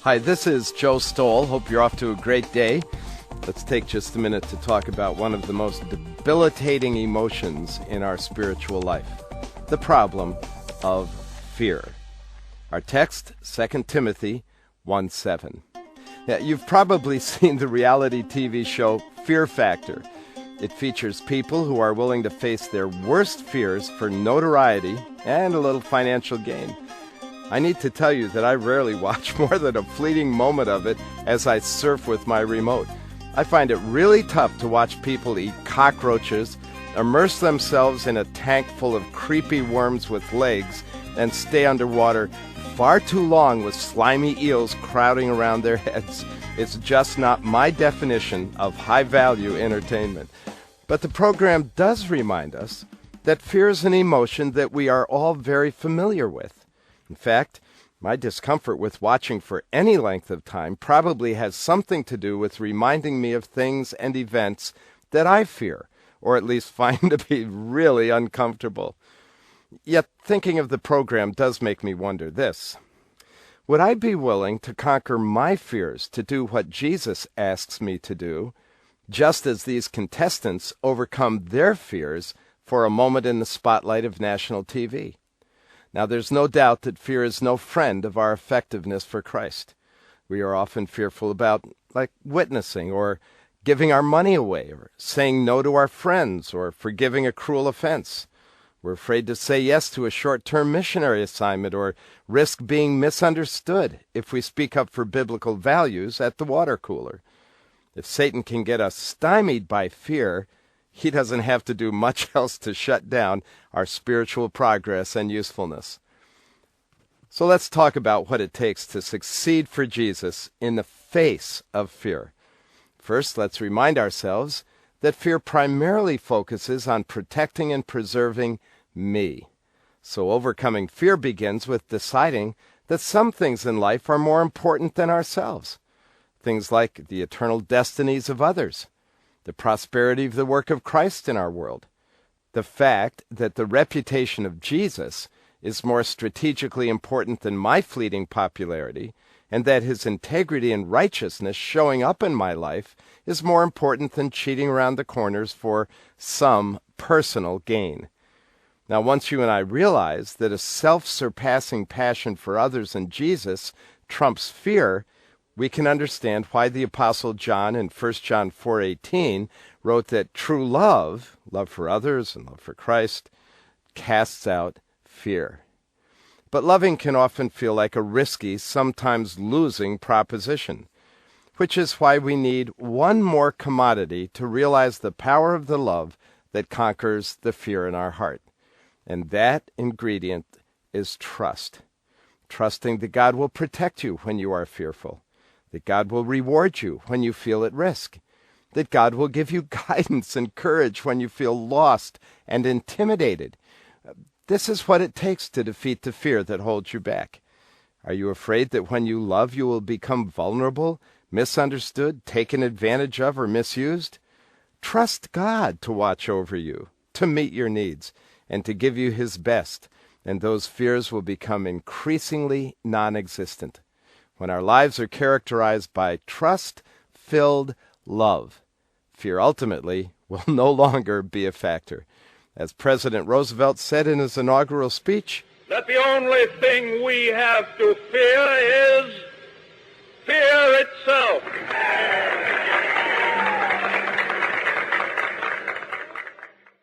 Hi, this is Joe Stowell. Hope you're off to a great day. Let's take just a minute to talk about one of the most debilitating emotions in our spiritual life, the problem of fear. Our text, 2 Timothy 1:7. Now, you've probably seen the reality TV show Fear Factor. It features people who are willing to face their worst fears for notoriety and a little financial gain. I need to tell you that I rarely watch more than a fleeting moment of it as I surf with my remote. I find it really tough to watch people eat cockroaches, immerse themselves in a tank full of creepy worms with legs, and stay underwater far too long with slimy eels crowding around their heads. It's just not my definition of high-value entertainment. But the program does remind us that fear is an emotion that we are all very familiar with. In fact, my discomfort with watching for any length of time probably has something to do with reminding me of things and events that I fear, or at least find to be really uncomfortable. Yet thinking of the program does make me wonder this. Would I be willing to conquer my fears to do what Jesus asks me to do, just as these contestants overcome their fears for a moment in the spotlight of national TV? Now, there's no doubt that fear is no friend of our effectiveness for Christ. We are often fearful about, witnessing or giving our money away or saying no to our friends or forgiving a cruel offense. We're afraid to say yes to a short-term missionary assignment or risk being misunderstood if we speak up for biblical values at the water cooler. If Satan can get us stymied by fear, he doesn't have to do much else to shut down our spiritual progress and usefulness. So let's talk about what it takes to succeed for Jesus in the face of fear. First, let's remind ourselves that fear primarily focuses on protecting and preserving me. So overcoming fear begins with deciding that some things in life are more important than ourselves. Things like the eternal destinies of others, the prosperity of the work of Christ in our world, the fact that the reputation of Jesus is more strategically important than my fleeting popularity, and that his integrity and righteousness showing up in my life is more important than cheating around the corners for some personal gain. Now, once you and I realize that a self-surpassing passion for others and Jesus trumps fear, we can understand why the Apostle John in 1 John 4:18 wrote that true love for others and love for Christ, casts out fear. But loving can often feel like a risky, sometimes losing proposition, which is why we need one more commodity to realize the power of the love that conquers the fear in our heart. And that ingredient is trust. Trusting that God will protect you when you are fearful, that God will reward you when you feel at risk, that God will give you guidance and courage when you feel lost and intimidated. This is what it takes to defeat the fear that holds you back. Are you afraid that when you love, you will become vulnerable, misunderstood, taken advantage of, or misused? Trust God to watch over you, to meet your needs, and to give you his best, and those fears will become increasingly non-existent. When our lives are characterized by trust-filled love, fear ultimately will no longer be a factor. As President Roosevelt said in his inaugural speech, that the only thing we have to fear is